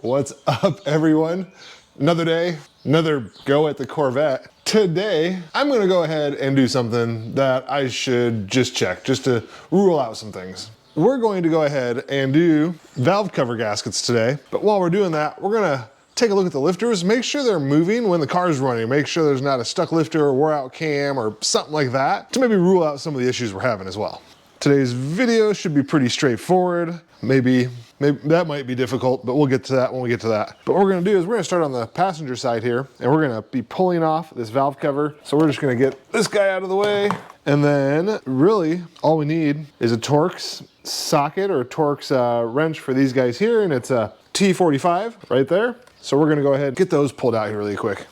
What's up, everyone? Another day, another go at the Corvette. Today, I'm gonna go ahead and do something that I should just check, just to rule out some things. We're going to go ahead and do valve cover gaskets today, but while we're doing that, we're gonna take a look at the lifters, make sure they're moving when the car's running, make sure there's not a stuck lifter or wore out cam or something like that, to maybe rule out some of the issues we're having as well. Today's video should be pretty straightforward. Maybe that might be difficult, but we'll get to that when we get to that. But what we're gonna do is we're gonna start on the passenger side here, and we're gonna be pulling off this valve cover. So we're just gonna get this guy out of the way. And then really all we need is a Torx socket or a Torx wrench for these guys here. And it's a T45 right there. So we're gonna go ahead and get those pulled out here really quick.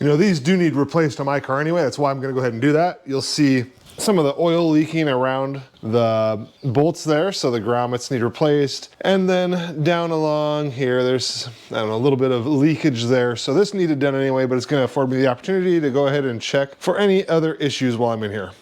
You know, these do need replaced on my car anyway. That's why I'm gonna go ahead and do that. You'll see some of the oil leaking around the bolts there, so the grommets need replaced. And then down along here, there's, I don't know, a little bit of leakage there. So this needed done anyway, but it's gonna afford me the opportunity to go ahead and check for any other issues while I'm in here.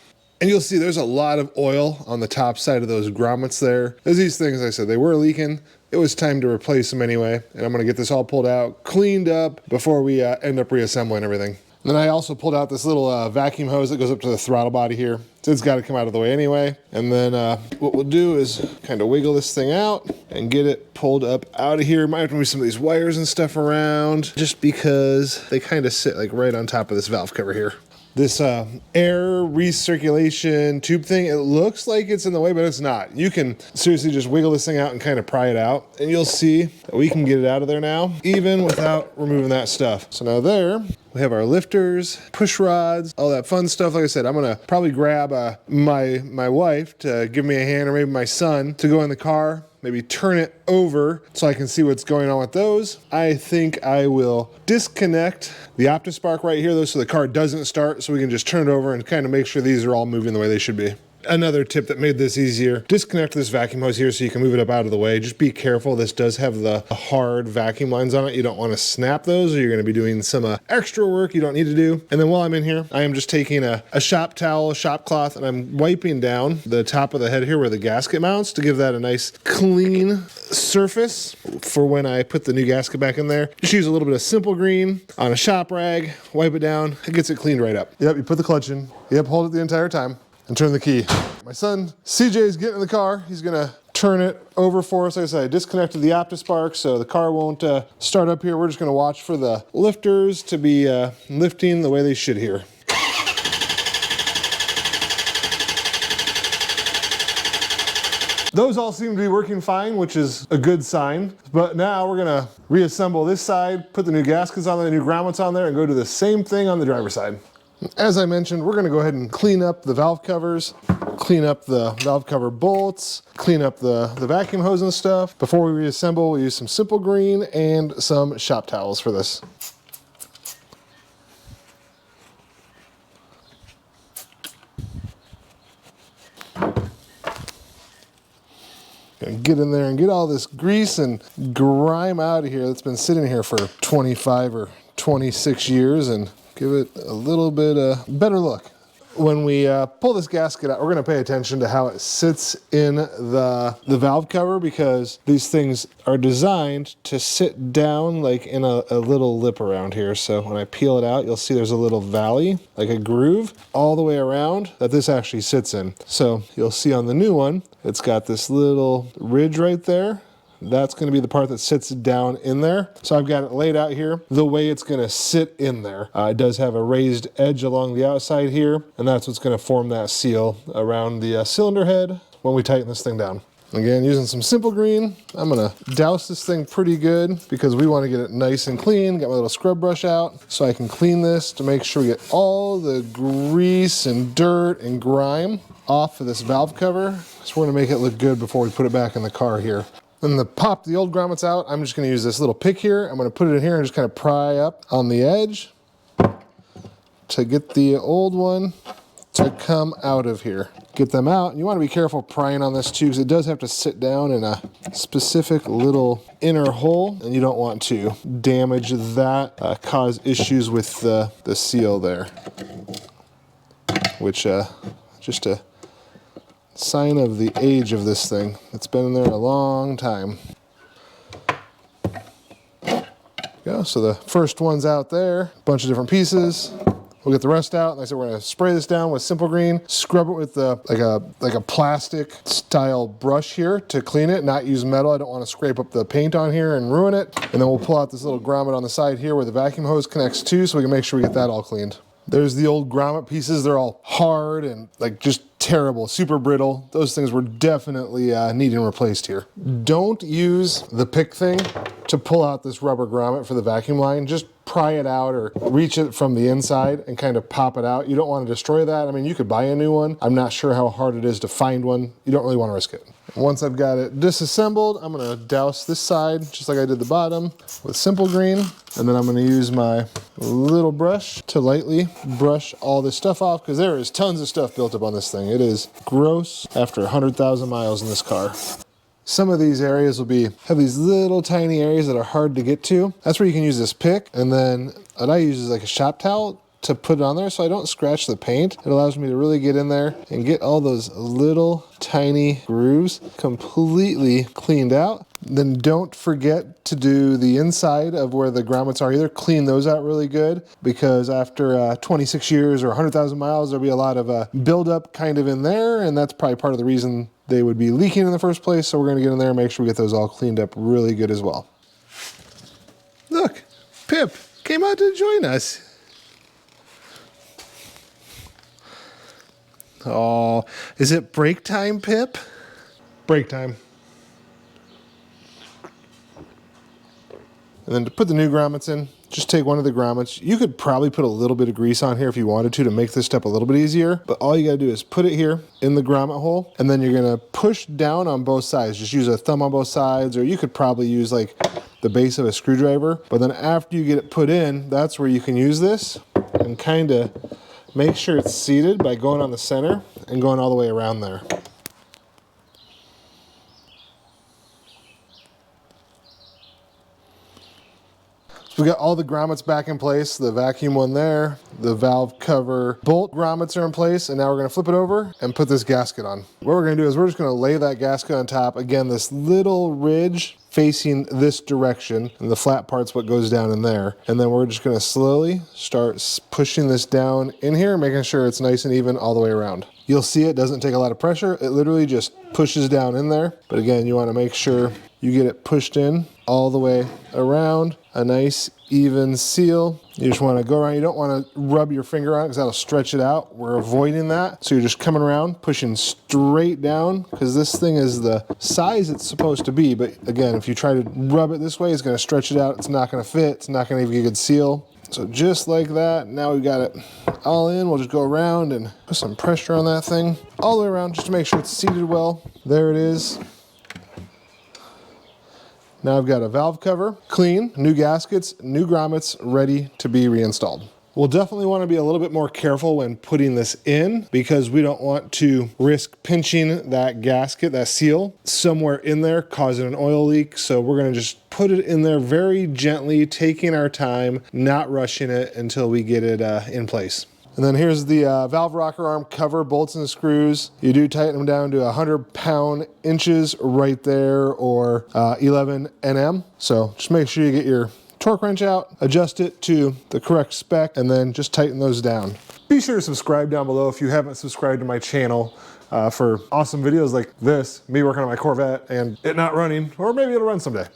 And you'll see there's a lot of oil on the top side of those grommets there. There's these things, I said, they were leaking. It was time to replace them anyway. And I'm gonna get this all pulled out, cleaned up before we end up reassembling everything. And then I also pulled out this little vacuum hose that goes up to the throttle body here. So it's gotta come out of the way anyway. And then what we'll do is kind of wiggle this thing out and get it pulled up out of here. Might have to move some of these wires and stuff around just because they kind of sit like right on top of this valve cover here. This air recirculation tube thing, it looks like it's in the way, but it's not. You can seriously just wiggle this thing out and kind of pry it out, and you'll see that we can get it out of there now, even without removing that stuff. So now there, we have our lifters, push rods, all that fun stuff. Like I said, I'm gonna probably grab my wife to give me a hand, or maybe my son to go in the car, maybe turn it over so I can see what's going on with those. I think I will disconnect the OptiSpark right here though, so the car doesn't start, so we can just turn it over and kind of make sure these are all moving the way they should be. Another tip that made this easier, disconnect this vacuum hose here so you can move it up out of the way. Just be careful, this does have the hard vacuum lines on it. You don't want to snap those or you're going to be doing some extra work you don't need to do. And then while I'm in here, I am just taking a shop towel, shop cloth, and I'm wiping down the top of the head here where the gasket mounts to give that a nice clean surface for when I put the new gasket back in there. Just use a little bit of simple green on a shop rag, wipe it down, it gets it cleaned right up. Yep, you put the clutch in, yep, hold it the entire time, and turn the key. My son, CJ, is getting in the car. He's gonna turn it over for us. Like I said, I disconnected the OptiSpark, so the car won't start up here. We're just gonna watch for the lifters to be lifting the way they should here. Those all seem to be working fine, which is a good sign. But now we're gonna reassemble this side, put the new gaskets on there, the new grommets on there, and go do the same thing on the driver's side. As I mentioned, we're gonna go ahead and clean up the valve covers, clean up the valve cover bolts, clean up the vacuum hose and stuff. Before we reassemble, we'll use some simple green and some shop towels for this. Gonna get in there and get all this grease and grime out of here that's been sitting here for 25 or 26 years and give it a little bit better look. When we pull this gasket out, we're gonna pay attention to how it sits in the valve cover, because these things are designed to sit down like in a little lip around here. So when I peel it out, you'll see there's a little valley, like a groove, all the way around that this actually sits in. So you'll see on the new one, it's got this little ridge right there. That's going to be the part that sits down in there. So I've got it laid out here the way it's going to sit in there. It does have a raised edge along the outside here, and that's what's going to form that seal around the cylinder head when we tighten this thing down. Again, using some simple green, I'm going to douse this thing pretty good because we want to get it nice and clean. Got my little scrub brush out so I can clean this to make sure we get all the grease and dirt and grime off of this valve cover. So we're going to make it look good before we put it back in the car here. Then to pop the old grommets out, I'm just going to use this little pick here. I'm going to put it in here and just kind of pry up on the edge to get the old one to come out of here. Get them out, and you want to be careful prying on this too, because it does have to sit down in a specific little inner hole, and you don't want to damage that, cause issues with the seal there. which just a sign of the age of this thing. It's been in there a long time. Go. So the first one's out there, a bunch of different pieces. We'll get the rest out. Like I said, we're gonna spray this down with Simple Green, scrub it with like a plastic style brush here to clean it, not use metal. I don't want to scrape up the paint on here and ruin it. And then we'll pull out this little grommet on the side here where the vacuum hose connects to, so we can make sure we get that all cleaned. There's the old grommet pieces. They're all hard and like just terrible, super brittle. Those things were definitely needing replaced here. Don't use the pick thing to pull out this rubber grommet for the vacuum line. Just pry it out or reach it from the inside and kind of pop it out. You don't want to destroy that. I mean, you could buy a new one. I'm not sure how hard it is to find one. You don't really want to risk it. Once I've got it disassembled, I'm gonna douse this side, just like I did the bottom, with Simple Green. And then I'm gonna use my little brush to lightly brush all this stuff off, because there is tons of stuff built up on this thing. It is gross after 100,000 miles in this car. Some of these areas will have these little tiny areas that are hard to get to. That's where you can use this pick. And then what I use is like a shop towel to put it on there so I don't scratch the paint. It allows me to really get in there and get all those little tiny grooves completely cleaned out. Then don't forget to do the inside of where the grommets are either. Clean those out really good, because after 26 years or 100,000 miles, there'll be a lot of buildup kind of in there, and that's probably part of the reason they would be leaking in the first place. So we're gonna get in there and make sure we get those all cleaned up really good as well. Look, Pip came out to join us. Oh, is it break time, Pip? Break time. And then to put the new grommets in, just take one of the grommets. You could probably put a little bit of grease on here if you wanted to make this step a little bit easier. But all you gotta do is put it here in the grommet hole, and then you're gonna push down on both sides. Just use a thumb on both sides, or you could probably use like the base of a screwdriver. But then after you get it put in, that's where you can use this and kind of make sure it's seated by going on the center and going all the way around there. So we got all the grommets back in place, the vacuum one there, the valve cover bolt grommets are in place, and now we're gonna flip it over and put this gasket on. What we're gonna do is we're just gonna lay that gasket on top. Again, this little ridge facing this direction, and the flat part's what goes down in there. And then we're just gonna slowly start pushing this down in here, making sure it's nice and even all the way around. You'll see it doesn't take a lot of pressure. It literally just pushes down in there. But again, you wanna make sure you get it pushed in all the way around, a nice even seal. You just wanna go around. You don't wanna rub your finger on it because that'll stretch it out. We're avoiding that. So you're just coming around, pushing straight down, because this thing is the size it's supposed to be. But again, if you try to rub it this way, it's gonna stretch it out. It's not gonna fit. It's not gonna give you a good seal. So just like that, now we've got it all in. We'll just go around and put some pressure on that thing all the way around just to make sure it's seated well. There it is. Now I've got a valve cover, clean, new gaskets, new grommets, ready to be reinstalled. We'll definitely want to be a little bit more careful when putting this in, because we don't want to risk pinching that gasket, that seal, somewhere in there, causing an oil leak. So we're going to just put it in there very gently, taking our time, not rushing it until we get it in place. And then here's the valve rocker arm cover, bolts and screws. You do tighten them down to 100 pound inches right there, or 11 NM. So just make sure you get your torque wrench out, adjust it to the correct spec, and then just tighten those down. Be sure to subscribe down below if you haven't subscribed to my channel for awesome videos like this, me working on my Corvette and it not running, or maybe it'll run someday.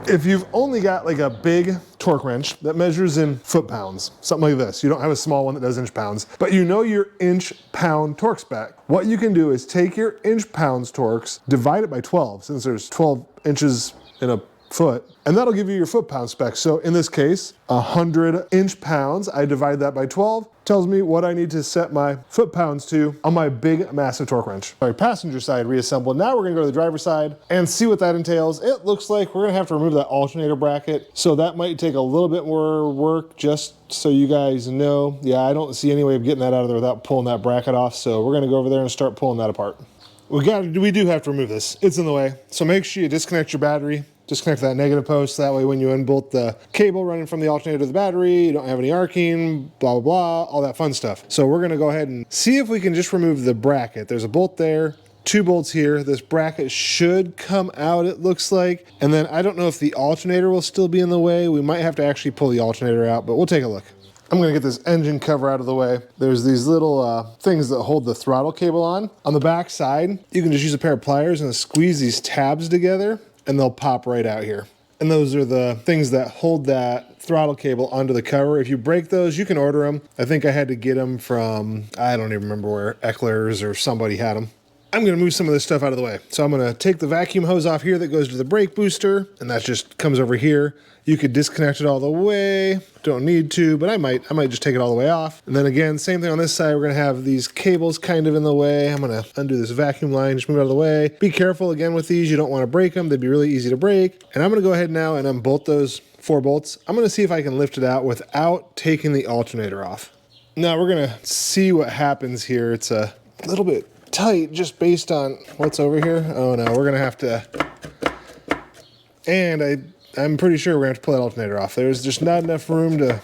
If you've only got like a big torque wrench that measures in foot-pounds, something like this, you don't have a small one that does inch-pounds, but you know your inch-pound torque spec, what you can do is take your inch-pounds torques, divide it by 12, since there's 12 inches in a foot, and that'll give you your foot-pound spec. So in this case, 100 inch-pounds, I divide that by 12, tells me what I need to set my foot-pounds to on my big, massive torque wrench. All right, passenger side reassembled. Now we're gonna go to the driver's side and see what that entails. It looks like we're gonna have to remove that alternator bracket, so that might take a little bit more work, just so you guys know. Yeah, I don't see any way of getting that out of there without pulling that bracket off, so we're gonna go over there and start pulling that apart. We do have to remove this. It's in the way. So make sure you disconnect your battery, disconnect that negative post. That way when you unbolt the cable running from the alternator to the battery, you don't have any arcing, blah, blah, blah, all that fun stuff. So we're gonna go ahead and see if we can just remove the bracket. There's a bolt there, 2 bolts here. This bracket should come out, it looks like. And then I don't know if the alternator will still be in the way. We might have to actually pull the alternator out, but we'll take a look. I'm gonna get this engine cover out of the way. There's these little things that hold the throttle cable on. On the back side, you can just use a pair of pliers and squeeze these tabs together and they'll pop right out here. And those are the things that hold that throttle cable onto the cover. If you break those, you can order them. I think I had to get them from, I don't even remember where, Eckler's or somebody had them. I'm gonna move some of this stuff out of the way. So I'm gonna take the vacuum hose off here that goes to the brake booster, and that just comes over here. You could disconnect it all the way. Don't need to, but I might just take it all the way off. And then again, same thing on this side. We're gonna have these cables kind of in the way. I'm gonna undo this vacuum line, just move it out of the way. Be careful again with these. You don't wanna break them. They'd be really easy to break. And I'm gonna go ahead now and unbolt those 4 bolts. I'm gonna see if I can lift it out without taking the alternator off. Now we're gonna see what happens here. It's a little bit tight just based on what's over here. Oh no, we're gonna have to, and I'm pretty sure we're gonna have to pull that alternator off. There's just not enough room to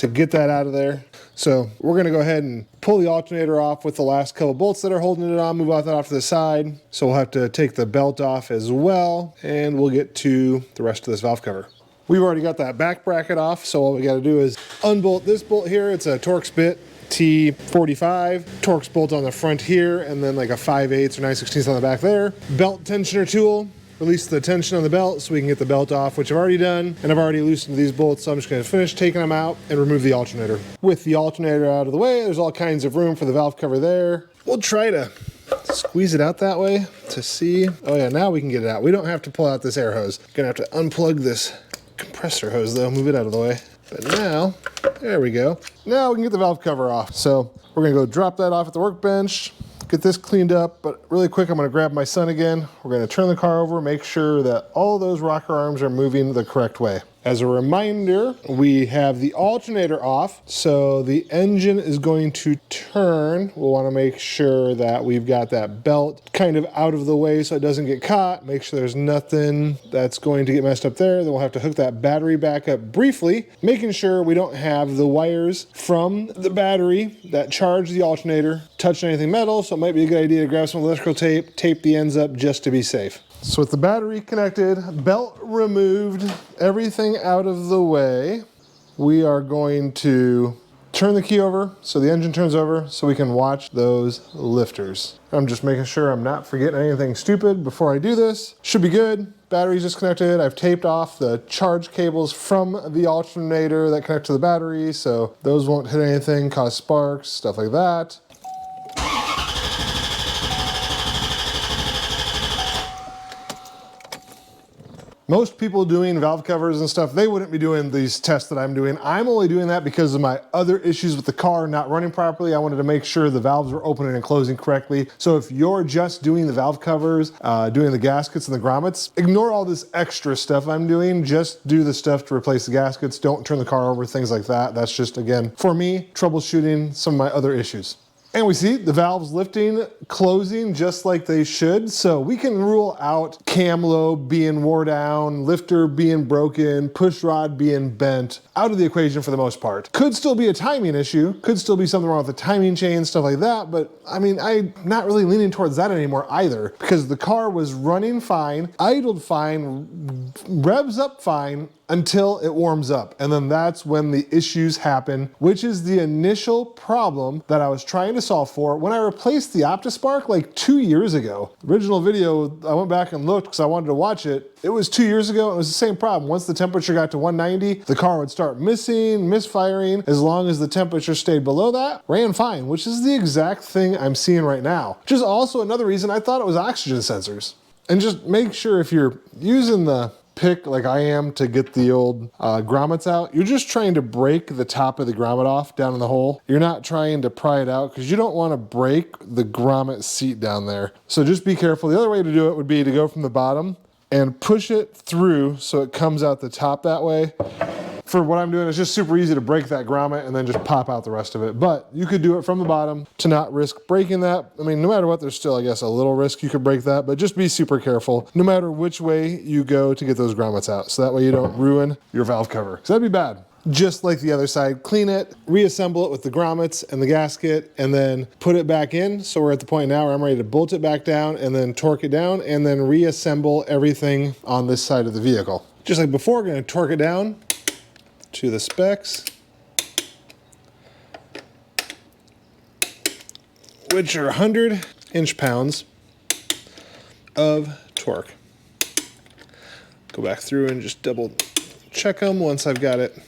get that out of there. So we're gonna go ahead and pull the alternator off with the last couple bolts that are holding it on, move that off to the side. So we'll have to take the belt off as well, and we'll get to the rest of this valve cover. We've already got that back bracket off, so all we gotta do is unbolt this bolt here. It's a Torx bit T45, Torx bolt on the front here, and then like a 5/8 or 9/16 on the back there. Belt tensioner tool, release the tension on the belt so we can get the belt off, which I've already done, and I've already loosened these bolts, so I'm just gonna finish taking them out and remove the alternator. With the alternator out of the way, there's all kinds of room for the valve cover there. We'll try to squeeze it out that way to see. Oh yeah, now we can get it out. We don't have to pull out this air hose. Gonna have to unplug this compressor hose though, move it out of the way. But now, there we go. Now we can get the valve cover off. So we're gonna go drop that off at the workbench, get this cleaned up, but really quick, I'm gonna grab my son again. We're gonna turn the car over, make sure that all those rocker arms are moving the correct way. As a reminder, we have the alternator off, so the engine is going to turn. We'll wanna make sure that we've got that belt kind of out of the way so it doesn't get caught. Make sure there's nothing that's going to get messed up there. Then we'll have to hook that battery back up briefly, making sure we don't have the wires from the battery that charge the alternator touch anything metal, so it might be a good idea to grab some electrical tape, tape the ends up just to be safe. So with the battery connected, belt removed, everything out of the way, we are going to turn the key over so the engine turns over so we can watch those lifters. I'm just making sure I'm not forgetting anything stupid before I do this. Should be good. Battery's disconnected. I've taped off the charge cables from the alternator that connect to the battery, so those won't hit anything, cause sparks, stuff like that. Most people doing valve covers and stuff, they wouldn't be doing these tests that I'm doing. I'm only doing that because of my other issues with the car not running properly. I wanted to make sure the valves were opening and closing correctly. So if you're just doing the valve covers, doing the gaskets and the grommets, ignore all this extra stuff I'm doing. Just do the stuff to replace the gaskets. Don't turn the car over, things like that. That's just, again, for me, troubleshooting some of my other issues. And we see the valves lifting, closing just like they should. So we can rule out cam lobe being wore down, lifter being broken, push rod being bent out of the equation for the most part. Could still be a timing issue, could still be something wrong with the timing chain, stuff like that. But I mean, I'm not really leaning towards that anymore either, because the car was running fine, idled fine, revs up fine, until it warms up. And then that's when the issues happen, which is the initial problem that I was trying to solve for when I replaced the OptiSpark like 2 years ago. The original video, I went back and looked because I wanted to watch it. It was 2 years ago and it was the same problem. Once the temperature got to 190, the car would start misfiring. As long as the temperature stayed below that, ran fine, which is the exact thing I'm seeing right now. Which is also another reason I thought it was oxygen sensors. And just make sure if you're using the pick like I am to get the old grommets out, you're just trying to break the top of the grommet off down in the hole. You're not trying to pry it out because you don't want to break the grommet seat down there. So just be careful. The other way to do it would be to go from the bottom and push it through so it comes out the top that way. for what I'm doing, it's just super easy to break that grommet and then just pop out the rest of it. But you could do it from the bottom to not risk breaking that. I mean, no matter what, there's still, I guess, a little risk you could break that, but just be super careful no matter which way you go to get those grommets out. So that way you don't ruin your valve cover. So that'd be bad. Just like the other side, clean it, reassemble it with the grommets and the gasket, and then put it back in. So we're at the point now where I'm ready to bolt it back down and then torque it down and then reassemble everything on this side of the vehicle. Just like before, we're gonna torque it down to the specs, which are 100 inch-pounds of torque. Go back through and just double check them once I've got it.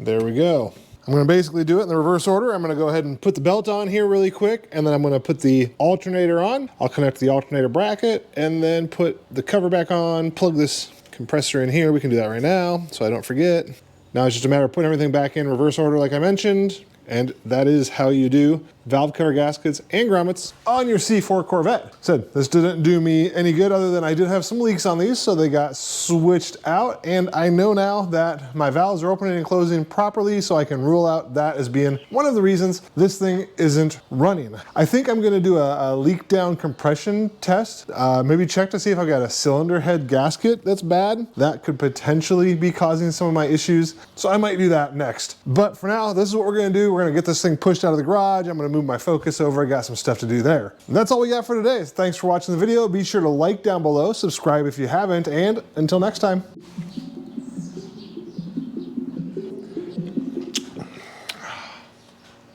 There we go. I'm gonna basically do it in the reverse order. I'm gonna go ahead and put the belt on here really quick, and then I'm gonna put the alternator on. I'll connect the alternator bracket, and then put the cover back on, plug this compressor in here. We can do that right now, so I don't forget. Now it's just a matter of putting everything back in reverse order like I mentioned, and that is how you do valve cover gaskets and grommets on your C4 Corvette. Said this didn't do me any good other than I did have some leaks on these, so they got switched out, and I know now that my valves are opening and closing properly, so I can rule out that as being one of the reasons this thing isn't running. I think I'm gonna do a leak down compression test, maybe check to see if I've got a cylinder head gasket that's bad. That could potentially be causing some of my issues, so I might do that next. But for now, this is what we're gonna do. We're gonna get this thing pushed out of the garage. I'm gonna move my focus over. I got some stuff to do there. And that's all we got for today. Thanks for watching the video. Be sure to like down below, subscribe if you haven't, and until next time.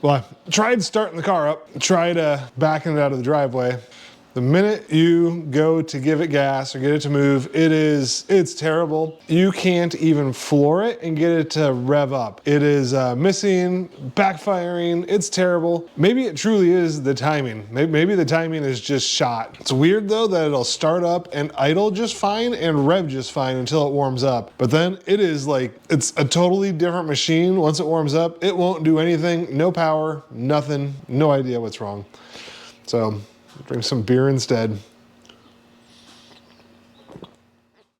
Well, I tried starting the car up, tried backing it out of the driveway. The minute you go to give it gas or get it to move, it's terrible. You can't even floor it and get it to rev up. It is missing, backfiring, it's terrible. Maybe it truly is the timing. Maybe the timing is just shot. It's weird though that it'll start up and idle just fine and rev just fine until it warms up. But then it is like, it's a totally different machine. Once it warms up, it won't do anything, no power, nothing, no idea what's wrong. So, drink some beer instead.